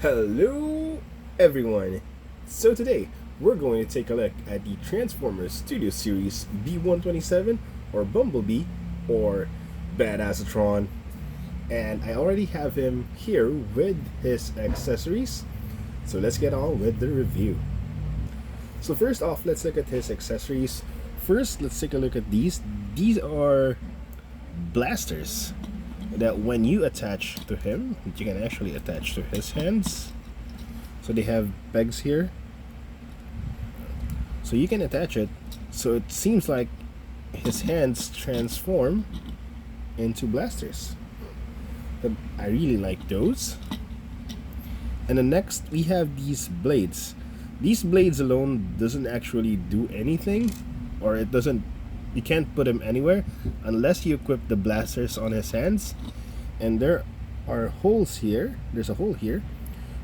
Hello, everyone. So today we're going to take a look at the Transformers Studio Series B-127 or Bumblebee or BADASSATRON, and I already have him here with his accessories. So let's get on with the review. So first off, let's look at his accessories. First, let's take a look at these. These are blasters that when you attach to him, you can actually attach to his hands. So they have pegs here, so you can attach it, so it seems like his hands transform into blasters. But I really like those. And then next we have these blades. These blades alone doesn't actually do anything, or it doesn't, you can't put him anywhere unless you equip the blasters on his hands. And there are holes here, there's a hole here,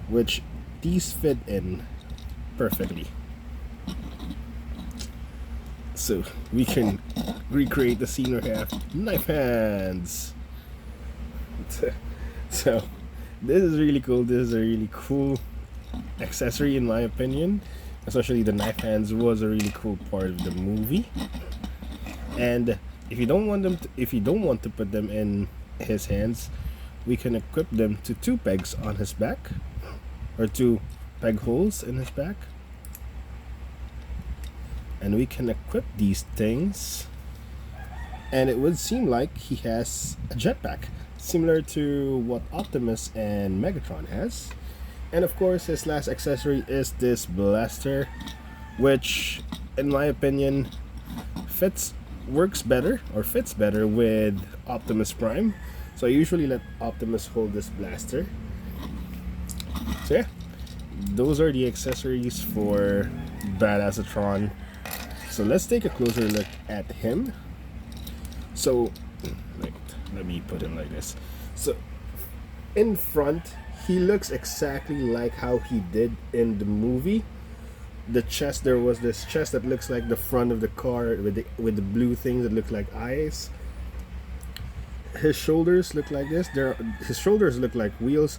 which these fit in perfectly. So we can recreate the scene where we have knife hands. So this is really cool. This is a really cool accessory in my opinion. Especially the knife hands was a really cool part of the movie. And if you don't want to put them in his hands, we can equip them to two pegs on his back, or two peg holes in his back, and we can equip these things, and it would seem like he has a jetpack similar to what Optimus and Megatron has. And of course his last accessory is this blaster, which in my opinion fits better with Optimus Prime. So I usually let Optimus hold this blaster. So yeah, those are the accessories for BADASSATRON. So let's take a closer look at him. So let me put him like this. So in front, he looks exactly like how he did in the movie. The chest, there was this chest that looks like the front of the car with the blue things that look like eyes. His shoulders look like this. His shoulders look like wheels,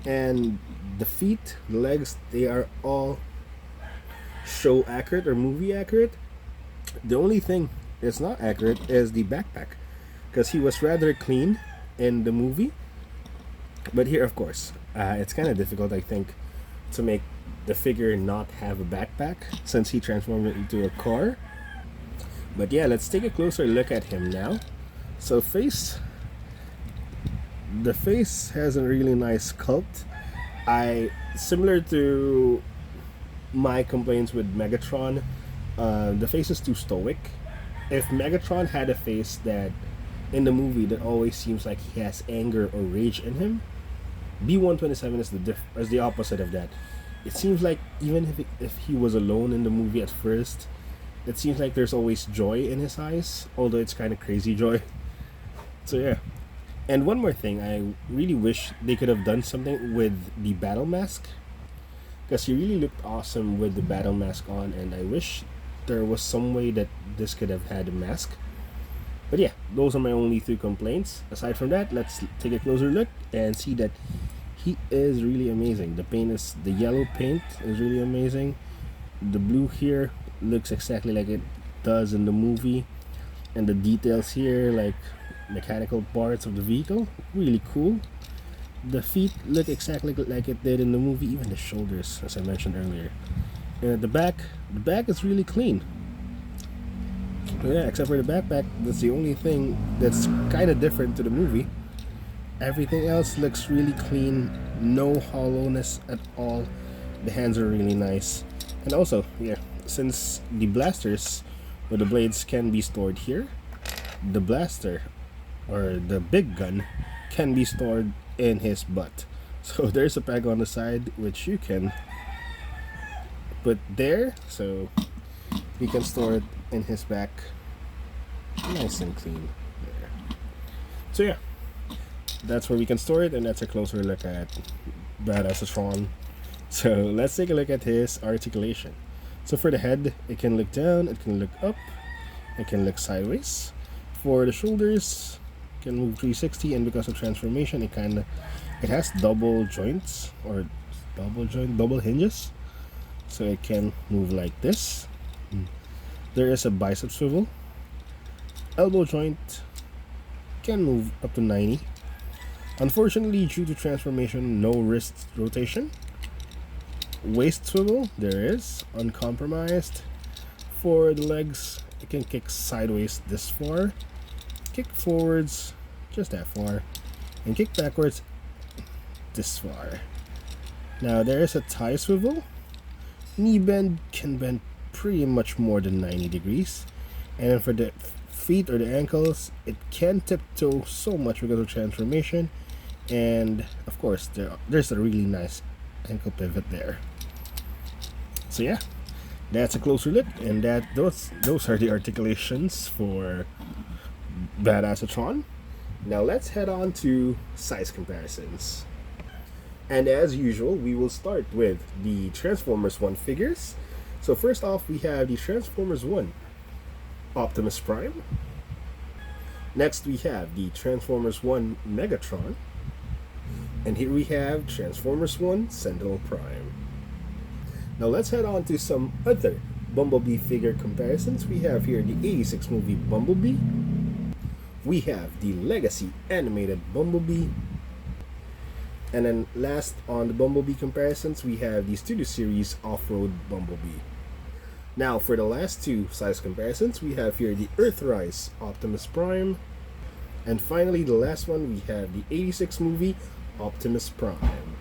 and the feet, the legs, they are all show accurate or movie accurate. The only thing that's not accurate is the backpack, because he was rather clean in the movie. But here, of course, it's kind of difficult, I think, to make the figure not have a backpack since he transformed it into a car. But yeah, let's take a closer look at him now. So the face has a really nice sculpt. Similar to my complaints with Megatron, the face is too stoic. If Megatron had a face that in the movie that always seems like he has anger or rage in him, B-127 is the opposite of that. It seems like even if he was alone in the movie at first, it seems like there's always joy in his eyes, although it's kind of crazy joy. So yeah. And one more thing, I really wish they could have done something with the battle mask, because he really looked awesome with the battle mask on, and I wish there was some way that this could have had a mask. But yeah, those are my only three complaints. Aside from that, let's take a closer look and see that he is really amazing. The yellow paint is really amazing. The blue here looks exactly like it does in the movie, and the details here, like mechanical parts of the vehicle, really cool. The feet look exactly like it did in the movie, even the shoulders, as I mentioned earlier. And the back is really clean. Yeah, except for the backpack, that's the only thing that's kind of different to the movie. Everything else looks really clean, no hollowness at all. The hands are really nice. And also, yeah, since the blasters or the blades can be stored here, the blaster or the big gun can be stored in his butt. So there's a peg on the side which you can put there, so he can store it in his back nice and clean there. So yeah, that's where we can store it, and that's a closer look at BADASSATRON. So let's take a look at his articulation. So for the head, it can look down, it can look up, it can look sideways. For the shoulders, it can move 360, and because of transformation, it has double joints or double joint, double hinges, so it can move like this. There is a bicep swivel. Elbow joint can move up to 90. Unfortunately, due to transformation, no wrist rotation. Waist swivel, there is, uncompromised. For the legs, it can kick sideways this far, kick forwards just that far, and kick backwards this far. Now there is a thigh swivel. Knee bend can bend pretty much more than 90 degrees. And then for the feet or the ankles, it can tiptoe so much because of transformation. And of course, there's a really nice ankle pivot there. So yeah, that's a closer look, and those are the articulations for BADASSATRON. Now let's head on to size comparisons. And as usual, we will start with the Transformers 1 figures. So first off, we have the Transformers 1 Optimus Prime. Next, we have the Transformers 1 Megatron. And here we have Transformers 1 Sentinel Prime. Now let's head on to some other Bumblebee figure comparisons. We have here the 86 movie Bumblebee. We have the Legacy animated Bumblebee. And then last on the Bumblebee comparisons, we have the Studio Series Off-Road Bumblebee. Now for the last two size comparisons, we have here the Earthrise Optimus Prime. And finally, the last one, we have the 86 movie Optimus Prime.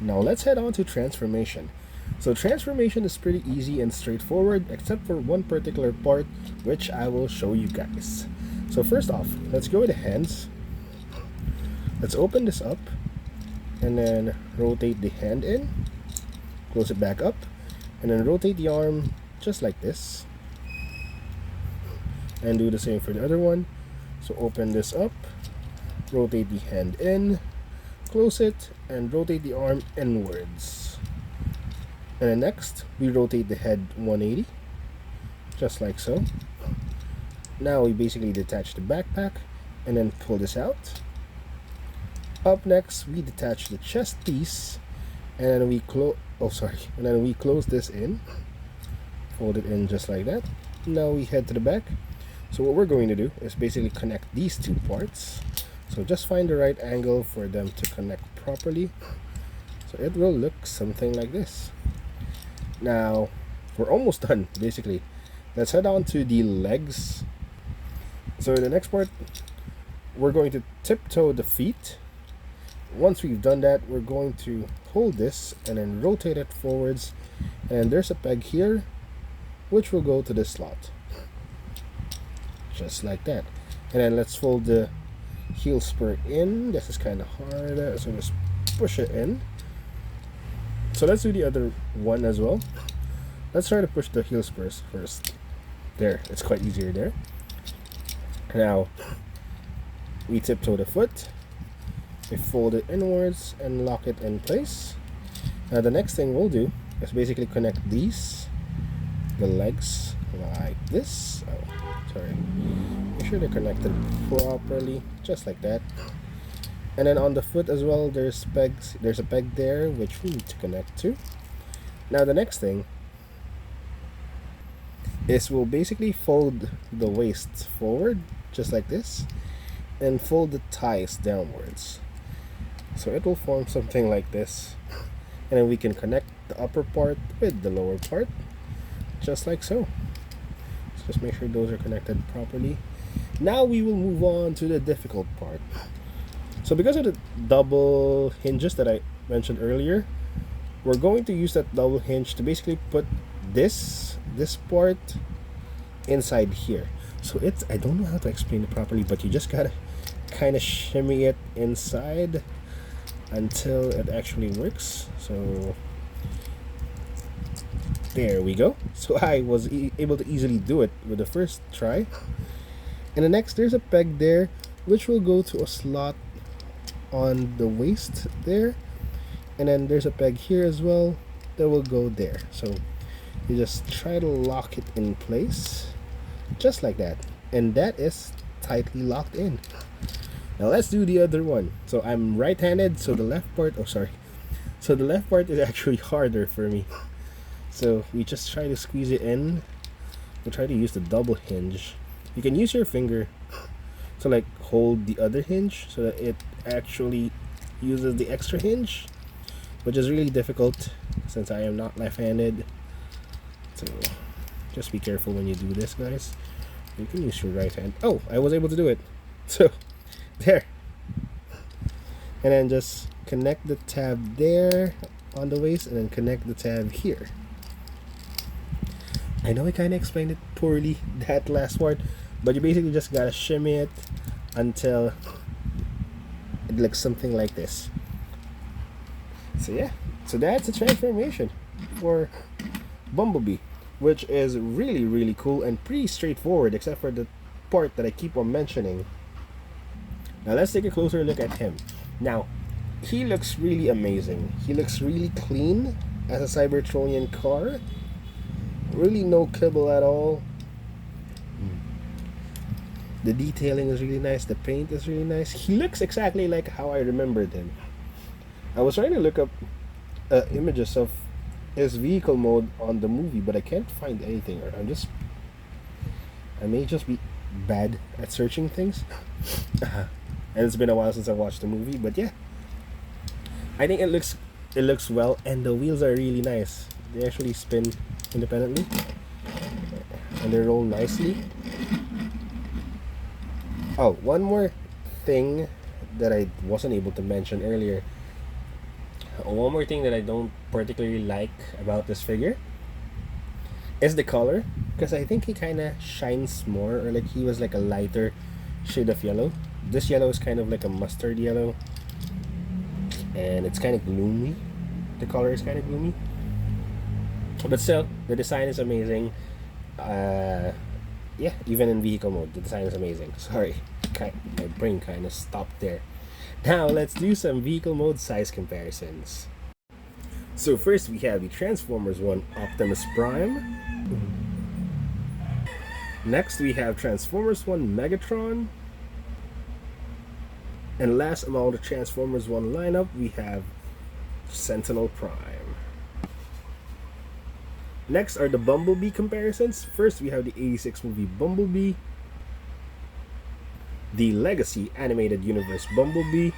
Now let's head on to transformation. So transformation is pretty easy and straightforward, except for one particular part, which I will show you guys. So first off, let's go with the hands. Let's open this up and then rotate the hand in, close it back up, and then rotate the arm just like this, and do the same for the other one. So open this up, rotate the hand in, close it, and rotate the arm inwards. And then next, we rotate the head 180, just like so. Now we basically detach the backpack and then pull this out. Up next, we detach the chest piece, and then we close this in, fold it in just like that. Now we head to the back. So what we're going to do is basically connect these two parts. So just find the right angle for them to connect properly. So it will look something like this. Now we're almost done basically. Let's head on to the legs. So in the next part, we're going to tiptoe the feet. Once we've done that, we're going to hold this and then rotate it forwards, and there's a peg here which will go to this slot just like that. And then let's fold the heel spur in. This is kind of hard, so just push it in. So let's do the other one as well. Let's try to push the heel spurs first. There, it's quite easier there. Now we tiptoe the foot, we fold it inwards and lock it in place. Now the next thing we'll do is basically connect the legs like this. Oh, sorry. Make sure they're connected properly, just like that. And then on the foot as well, there's a peg there which we need to connect to. Now the next thing is we'll basically fold the waist forward just like this and fold the thighs downwards. So it will form something like this, and then we can connect the upper part with the lower part just like so. So just make sure those are connected properly. Now we will move on to the difficult part. So because of the double hinges that I mentioned earlier, we're going to use that double hinge to basically put this part inside here. So I don't know how to explain it properly, but you just gotta kind of shimmy it inside until it actually works. So there we go. So I was able to easily do it with the first try. And the next, there's a peg there which will go to a slot on the waist there, and then there's a peg here as well that will go there. So you just try to lock it in place just like that, and that is tightly locked in. Now let's do the other one. So I'm right-handed, so the left part, So the left part is actually harder for me. So we just try to squeeze it in. We try to use the double hinge. You can use your finger to like hold the other hinge so that it actually uses the extra hinge, which is really difficult since I am not left-handed. So just be careful when you do this, guys. You can use your right hand. Oh, I was able to do it. So there. And then just connect the tab there on the waist and then connect the tab here. I know I kind of explained it poorly, that last part, but you basically just gotta shimmy it until it looks something like this. So yeah, so that's a transformation for Bumblebee, which is really cool and pretty straightforward, except for the part that I keep on mentioning. Now let's take a closer look at him. Now, he looks really amazing. He looks really clean as a Cybertronian car. Really no kibble at all. The detailing is really nice. The paint is really nice. He looks exactly like how I remembered him. I was trying to look up images of his vehicle mode on the movie, but I can't find anything. Or I may just be bad at searching things. And it's been a while since I watched the movie, but yeah, I think it looks well, and the wheels are really nice. They actually spin independently and they roll nicely. Oh, one more thing that I wasn't able to mention earlier. One more thing that I don't particularly like about this figure is the color, because I think he kind of shines more, or like he was like a lighter shade of yellow. This yellow is kind of like a mustard yellow, and it's kind of gloomy. The color is kind of gloomy, but still the design is amazing. Yeah, even in vehicle mode the design is amazing. Sorry, my brain kind of stopped there. Now let's do some vehicle mode size comparisons. So first we have the Transformers 1 Optimus Prime. Next we have Transformers 1 Megatron. And last among the Transformers 1 lineup, we have Sentinel Prime. Next are the Bumblebee comparisons. First, we have the 86 movie Bumblebee, the Legacy Animated Universe Bumblebee,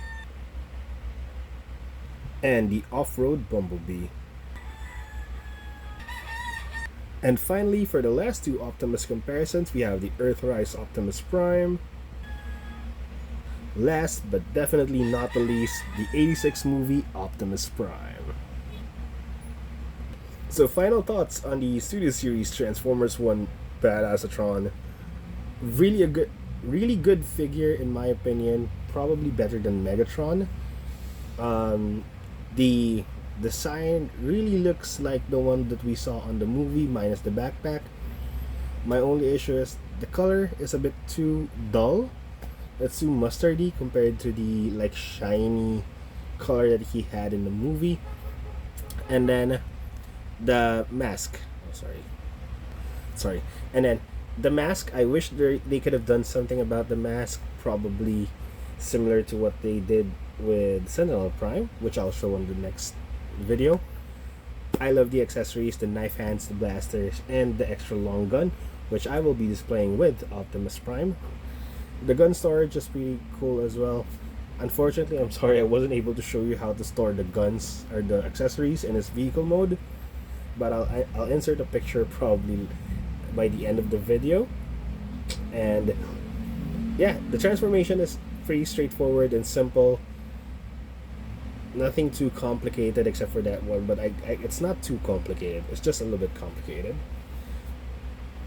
and the Off-Road Bumblebee. And finally, for the last two Optimus comparisons, we have the Earthrise Optimus Prime. Last but definitely not the least, the 86 movie Optimus Prime. So final thoughts on the Studio Series Transformers 1 BADASSATRON. Really good figure in my opinion. Probably better than Megatron. The design really looks like the one that we saw on the movie, minus the backpack. My only issue is the color is a bit too dull. It's too mustardy compared to the like shiny color that he had in the movie. And then the mask. Oh, sorry. And then the mask, I wish they could have done something about the mask, probably similar to what they did with Sentinel Prime, which I'll show in the next video. I love the accessories, the knife hands, the blasters, and the extra long gun, which I will be displaying with Optimus Prime. The gun storage is pretty cool as well. Unfortunately, I'm sorry I wasn't able to show you how to store the guns or the accessories in its vehicle mode, but I'll insert a picture probably by the end of the video. And yeah, the transformation is pretty straightforward and simple. Nothing too complicated except for that one, but it's not too complicated. It's just a little bit complicated.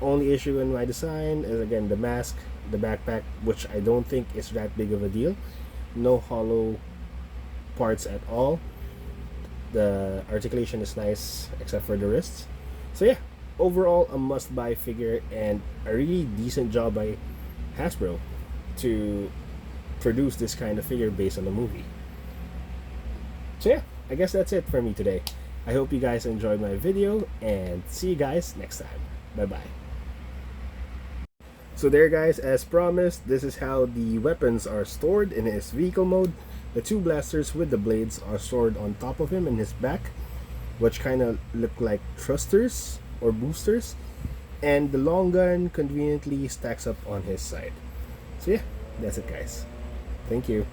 Only issue in my design is again the mask, the backpack, which I don't think is that big of a deal. No hollow parts at all. The articulation is nice except for the wrists. So yeah, overall a must-buy figure and a really decent job by Hasbro to produce this kind of figure based on the movie. So yeah, I guess that's it for me today. I hope you guys enjoyed my video, and see you guys next time. Bye bye. So there guys, as promised, this is how the weapons are stored in his vehicle mode. The two blasters with the blades are stored on top of him in his back, which kind of look like thrusters or boosters, and the long gun conveniently stacks up on his side. So yeah, that's it guys. Thank you.